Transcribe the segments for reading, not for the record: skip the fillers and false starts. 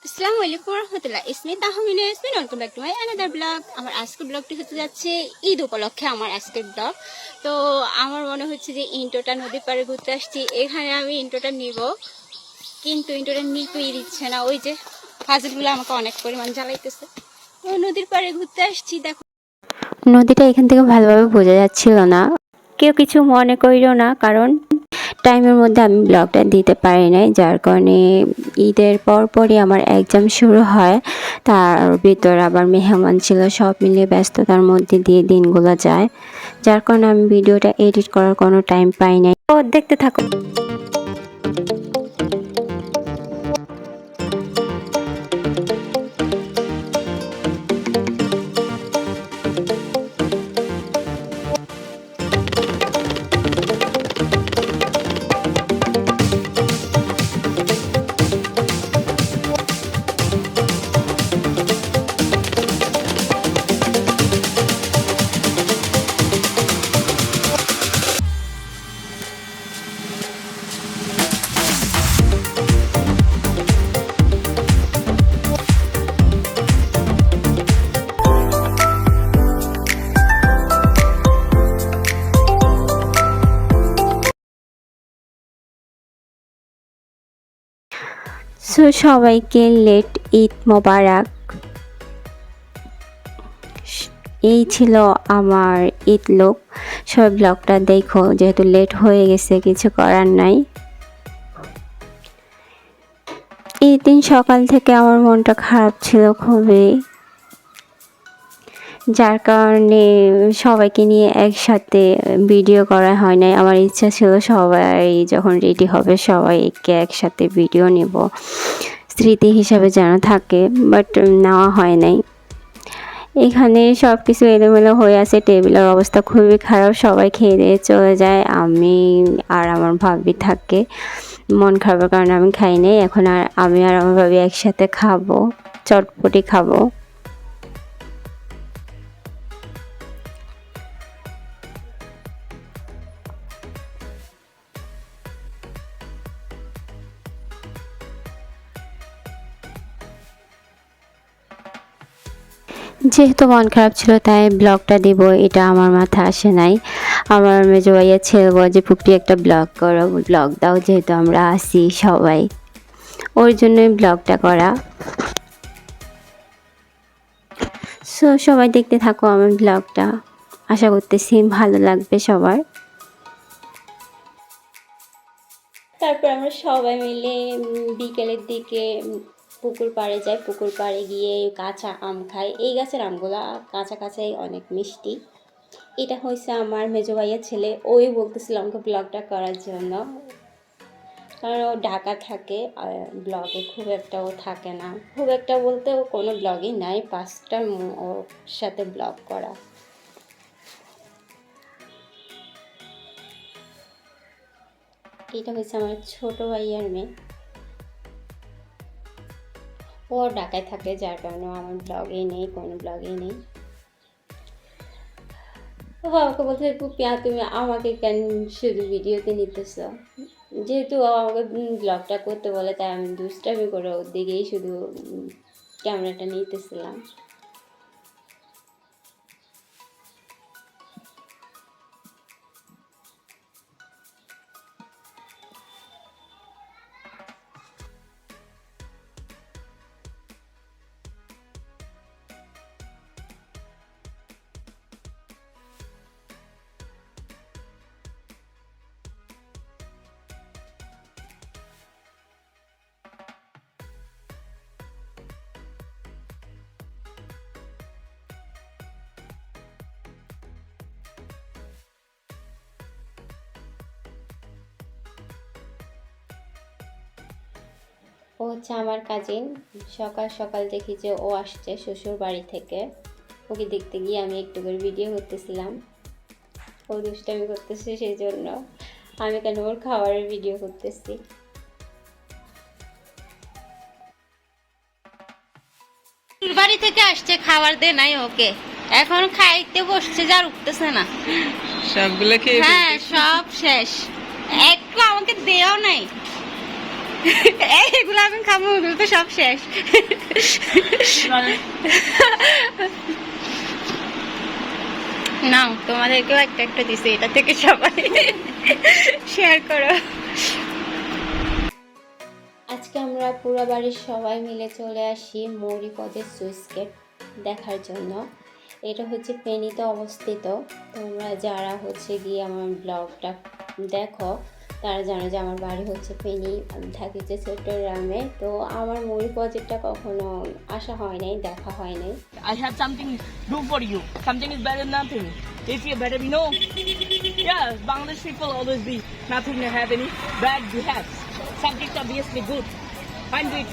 আসসালামু আলাইকুম রহমতুল্লাহ। ইসমি Tahmina Yasmin, welcome back to my another blog. আমার আজকের ব্লগটি হতে যাচ্ছে ঈদ উপলক্ষে আমার আজকের ব্লগ। তো আমার মনে হচ্ছে যে ইন্টোটা নদীর পাড়ে ঘুরতে আসছি, এখানে আমি ইন্টোটা নিব, কিন্তু ইন্টোটা নিতেই দিচ্ছে না। ওই যে ফাজিলগুলো আমাকে অনেক পরিমাণ জ্বালাইতেছে। তো নদীর পাড়ে ঘুরতে আসছি, দেখো নদীটা এখান থেকে ভালোভাবে বোঝা যাচ্ছিল না। কেউ কিছু মনে করিও না, কারণ টাইমের মধ্যে আমি ব্লগটা দিতে পারি নাই, যার কারণে ঈদের পরপরই আমার এক্সাম শুরু হয়। তার ভিতর আবার মেহমান ছিল, সব মিলিয়ে ব্যস্ততার মধ্যে দিয়ে দিনগুলো যায়, যার কারণে আমি ভিডিওটা এডিট করার কোনো টাইম পাই নাই। তো দেখতে থাকো। সো সবাইকে লেট ঈদ মোবারক। এই ছিল আমার ঈদ লুক। সবাই ব্লগটা দেখো, যেহেতু লেট হয়ে গেছে, কিছু করার নাই। এই দিন সকাল থেকে আমার মনটা খারাপ ছিল খুবই, যার কারণে সবাইকে নিয়ে একসাথে ভিডিও করা হয় নাই। আমার ইচ্ছা ছিল সবাই যখন রেডি হবে সবাইকে একসাথে ভিডিও নেব, স্মৃতি হিসাবে যেন থাকে, বাট নেওয়া হয় নাই। এখানে সব কিছু এলোমেলো হয়ে আছে, টেবিলের অবস্থা খুবই খারাপ, সবাই খেয়ে দিয়ে চলে যায়, আমি আর আমার ভাবি থাকে। মন খারাপের কারণে আমি খাই নাই। এখন আর আমি আর আমার ভাবি একসাথে খাবো, চটপটি খাবো। যেহেতু মন খারাপ ছিল তাই ব্লগটা দিব, এটা আমার মাথা আসে নাই। আমার মেজো ভাইয়া ছেলে বলে যে পুপি একটা ব্লগ করো, ব্লগ দাও, যেহেতু আমরা আসি সবাই, ওর জন্যই ব্লগটা করা। সো সবাই দেখতে থাকো আমার ব্লগটা, আশা করতেছি ভালো লাগবে সবার। তারপর আমরা সবাই মিলে বিকেলের দিকে পুকুর পাড়ে যাই। পুকুর পাড়ে গিয়ে কাঁচা আম খাই। এই গাছের আমগুলা কাঁচা কাঁচাই অনেক মিষ্টি। এটা হয়েছে আমার মেজো ভাইয়ের ছেলে, ওই বলতেছিল আমাকে ব্লগটা করার জন্য, কারণ ও ঢাকা থাকে আর ব্লগে খুব একটা ও থাকে না, খুব একটা বলতে ও কোনো ব্লগই নাই, পাঁচটা ওর সাথে ব্লগ করা। এটা হচ্ছে আমার ছোট ভাইয়ার মেয়ে, ও ঢাকায় থাকে, যার কারণে আমার ব্লগেই নেই, কোনো ব্লগেই নেই। ও আমাকে বলতে পুপিয়া তুমি আমাকে কেন শুধু ভিডিওতে নিতেছ, যেহেতু ও আমাকে ব্লগটা করতে বলে তাই আমি দুষ্টামি করে ওর দিকেই শুধু ক্যামেরাটা নিতেছিলাম। ও হচ্ছে আমার কাজিন। সকাল সকাল দেখি যে ও আসছে শ্বশুর বাড়ি থেকে, ওকে দেখতে গিয়ে আমি একটু করে ভিডিও করতেছিলাম। ও দুষ্টামি করতেছে, সেই জন্য আমি কেন ওর খাবারের ভিডিও করতেছি। বাড়ি থেকে আসছে, খাবার দে নাই ওকে, এখন খাইতে বসছে, যা উঠতেছে না, সবগুলো খেয়ে, হ্যাঁ সব শেষ, একটু আমাকে দেও নাই। এগুলো এখন খাবো, ওগুলো তো সব শেষ। নাও তোমাদেরকেও একটা একটা দিছে, এটা থেকে সবাই শেয়ার করো। আজকে আমরা পুরো বাড়ির সবাই মিলে চলে আসি মৌরিপদের সুইচ গেট দেখার জন্য। এটা হচ্ছে ফেনীতে অবস্থিত। তোমরা যারা হচ্ছে গিয়ে আমার ব্লগটা দেখো তারা জানো যে আমার বাড়ি হচ্ছে ফেনী, আমি থাকি হচ্ছে চট্টগ্রামে। তো আমার মৌরিপদটা কখনো আসা হয় নাই, দেখা হয় নাই। I have something do for you. Something is better than nothing. If you better be know. Yeah, Bangladesh people always be nothing to have any bad you have. Something's obviously good. Find it.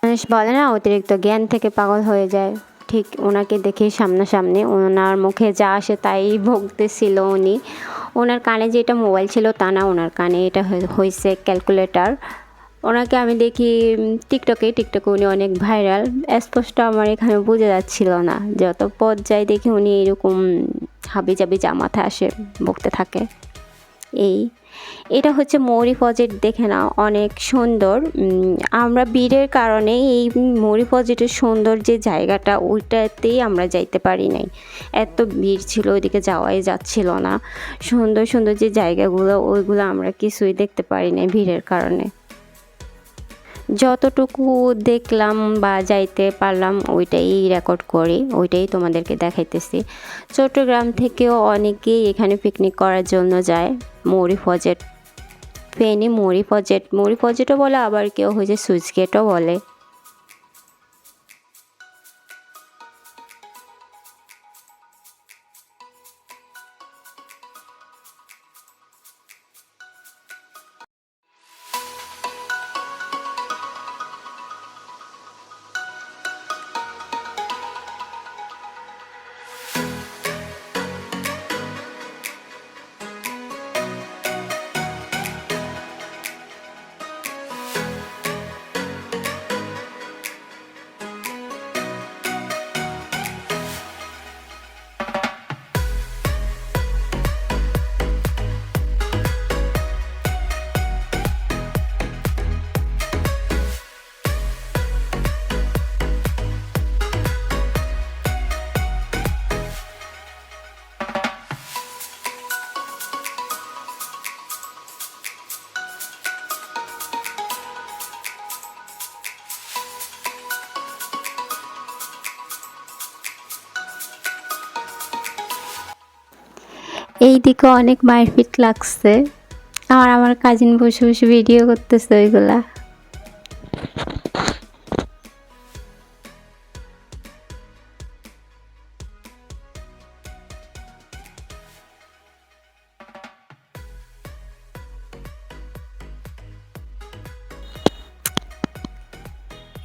মানুষ বলে না অতিরিক্ত জ্ঞান থেকে পাগল হয়ে যায়, ঠিক ওনাকে দেখে সামনাসামনি ওনার মুখে যা আসে তাই ভুগতেছিল উনি। ওনার কানে যেটা মোবাইল ছিল তা না, ওনার কানে এটা হয়েছে ক্যালকুলেটর। ওনাকে আমি দেখি টিকটকে উনি অনেক ভাইরাল। স্পষ্ট আমার এখানে বোঝা যাচ্ছিল না, যত পথ যাই দেখি উনি এরকম হাবিজাবি জামাতে আসে বকতে থাকে। এটা হচ্ছে মৌরি প্রজেক্ট, দেখে না অনেক সুন্দর। আমরা ভিড়ের কারণে এই মৌরি প্রজেক্টের সুন্দর যে জায়গাটা ওইটাতেই আমরা যাইতে পারি নাই, এত ভিড় ছিল, ওইদিকে যাওয়াই যাচ্ছিল না। সুন্দর সুন্দর যে জায়গাগুলো ওইগুলো আমরা কিছুই দেখতে পারি নাই ভিড়ের কারণে। যতটুকু দেখলাম বা যাইতে পারলাম ওইটাই রেকর্ড করি, ওইটাই তোমাদেরকে দেখাইতেছি। চট্টগ্রাম থেকেও অনেকেই এখানে পিকনিক করার জন্য যায়। মৌরি প্রজেক্ট, ফেনী মৌরি প্রজেক্টও বলে, আবার কেউ হয়েছে সুইচ গেটও বলে। এই দিকে অনেক মারপিট লাগছে, আমার কাজিন বসে বসে ভিডিও করতেছে ওইগুলা।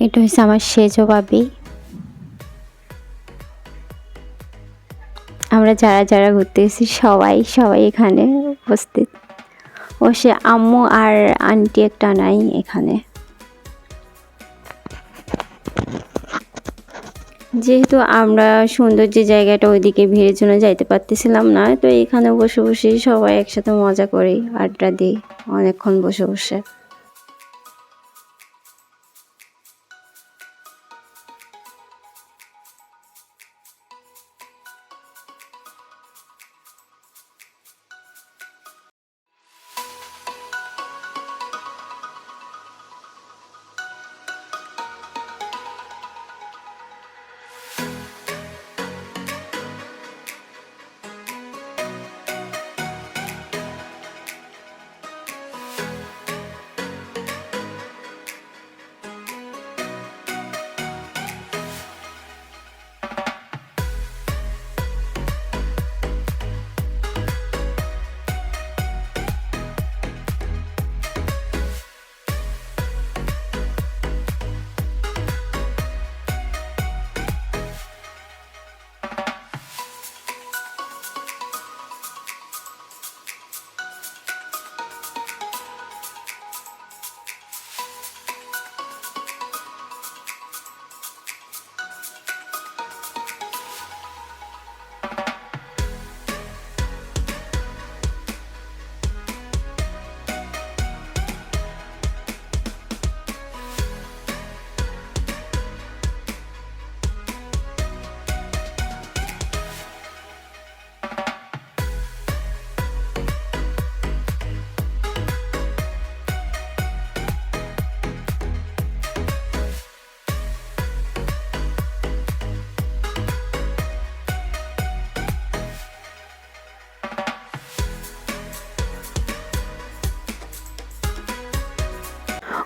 এটা হচ্ছে আমার সেজো ভাবি। আমরা যারা যারা ঘুরতে এসেছি সবাই এখানে উপস্থিত। ও সে আম্মু আর আন্টি একটা নাই এখানে। যেহেতু আমরা সুন্দর যে জায়গাটা ওইদিকে ভিড়ের জন্য যাইতে পারতেছিলাম না, তো এখানে বসে বসে সবাই একসাথে মজা করি, আড্ডা দিই অনেকক্ষণ বসে বসে।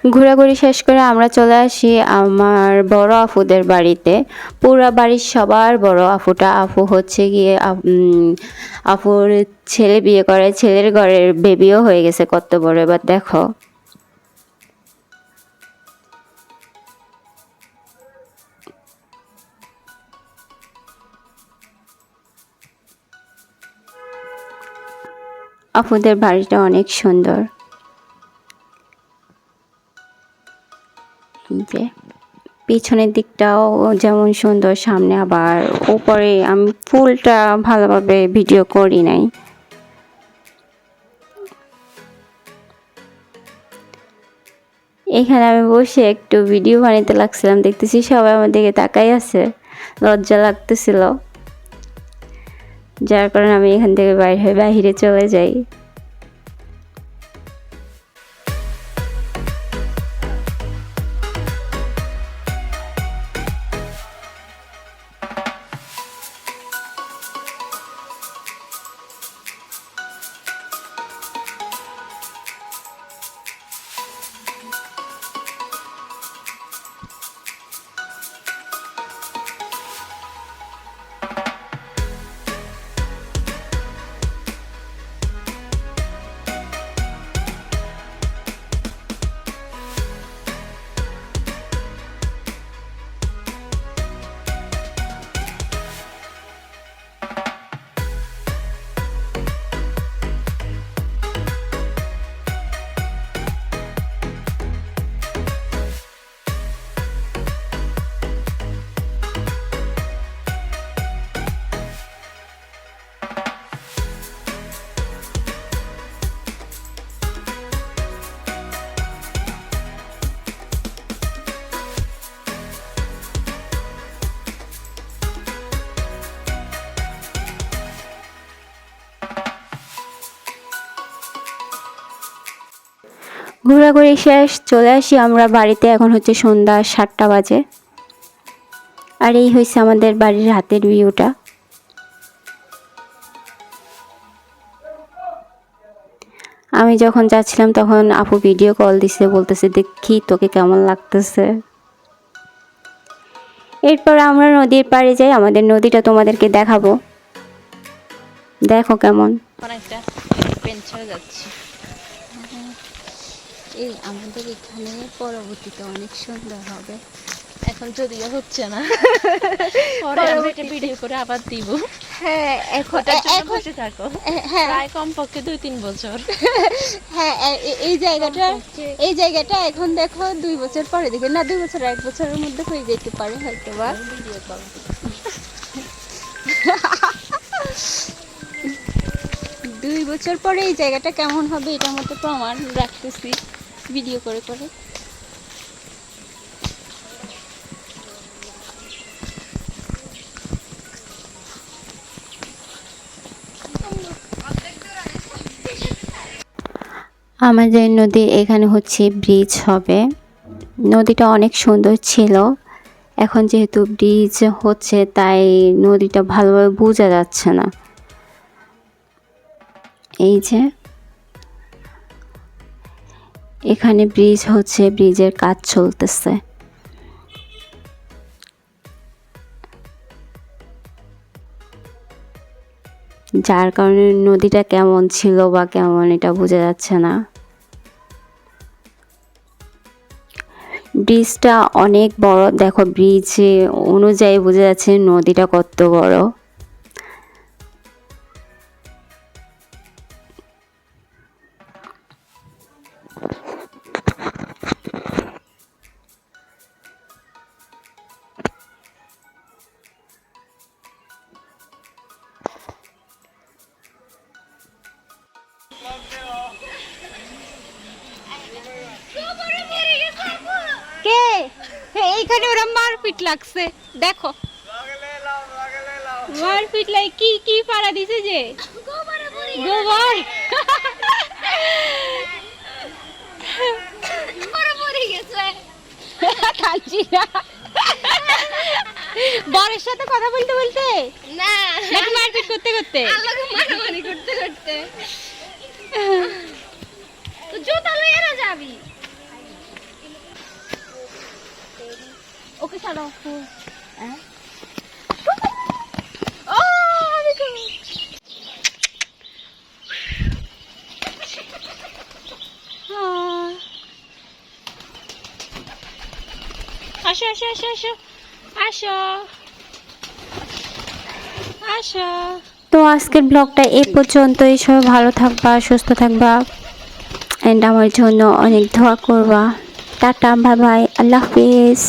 ঘোরাঘুরি শেষ করে আমরা চলে আসি আমার বড় আপুদের বাড়িতে। পুরা বাড়ির সবার বড় আপুটা। আপু হচ্ছে গিয়ে আপুর ছেলে বিয়ে করে, ছেলের ঘরের বেবিও হয়ে গেছে কত বড়, এবার দেখো। আপুদের বাড়িটা অনেক সুন্দর। যে পিছনের দিকটাও যেমন সুন্দর, সামনে আবার উপরে আমি ফুলটা ভালোভাবে ভিডিও করি নাই। এখানে আমি বসে একটু ভিডিও বানাতে লাগছিলাম, দেখতেছি সবাই আমার দিকে তাকাই আছে, লজ্জা লাগতেছিল, যার কারণে আমি এখান থেকে বাইরে চলে যাই। ঘোরাঘুরি শেষ, চলে আসি আমরা বাড়িতে। এখন হচ্ছে সন্ধ্যা 7টা বাজে। আর এই হয়েছে আমাদের বাড়ির রাতের ভিউটা। আমি যখন যাচ্ছিলাম তখন আপু ভিডিও কল দিছে, বলতেছে দেখি তোকে কেমন লাগতেছে। এরপর আমরা নদীর পাড়ে যাই, আমাদের নদীটা তোমাদেরকে দেখাবো, দেখো কেমন। অনেকটা পেনছাড় যাচ্ছি। এই আমাদের এখানে পরবর্তীতে অনেক সুন্দর হবে, এখন যদিও হচ্ছে না, পরে আমরা এটা ভিডিও করে আবার দিব। হ্যাঁ, এখন বসে থাকো। হ্যাঁ, প্রায় কমপক্ষে 2-3 বছর। হ্যাঁ, এই জায়গাটা এখন দেখো 2 বছর পরে দেখে না, 2 বছর 1 বছরের মধ্যে হয়ে যেতে পারে হয়তো বা। ভিডিও কল 2 বছর পরে এই জায়গাটা কেমন হবে এটার মতো প্রমাণ রাখতেছি ভিডিও করে করে। আমাদের নদী এখানে হচ্ছে ব্রিজ হবে। নদীটা অনেক সুন্দর ছিল, এখন যেহেতু ব্রিজ হচ্ছে তাই নদীটা ভালোভাবে বোঝা যাচ্ছে না। এই যে এখানে ব্রিজ হচ্ছে, ব্রিজের কাজ চলতেছে। যার কারণে নদীটা কেমন ছিল বা কেমন এটা বোঝা যাচ্ছে না। ব্রিজটা অনেক বড়, দেখো ব্রিজ অনুযায়ী বোঝা যাচ্ছে নদীটা কত বড়। কে এইখানে ওরা মারপিট লাগছে, দেখো মারপিট লাই কি কি পাড়া দিছে যে গোবর পড়ে গেছে কাঞ্চিরা বরের সাথে কথা বলতে বলতে না, নাকি মারপিট করতে করতে মারামারি করতে করতে। তো জুতা লইয়া না যাবি, আসো আসো আসো আসো আসো আসো। তো আজকের ব্লগটা এই পর্যন্তই। সবাই ভালো থাকবা, সুস্থ থাকবা, অ্যান্ড আমার জন্য অনেক দোয়া করবা। টাটা, বাই বাই, আল্লাহ হাফিজ।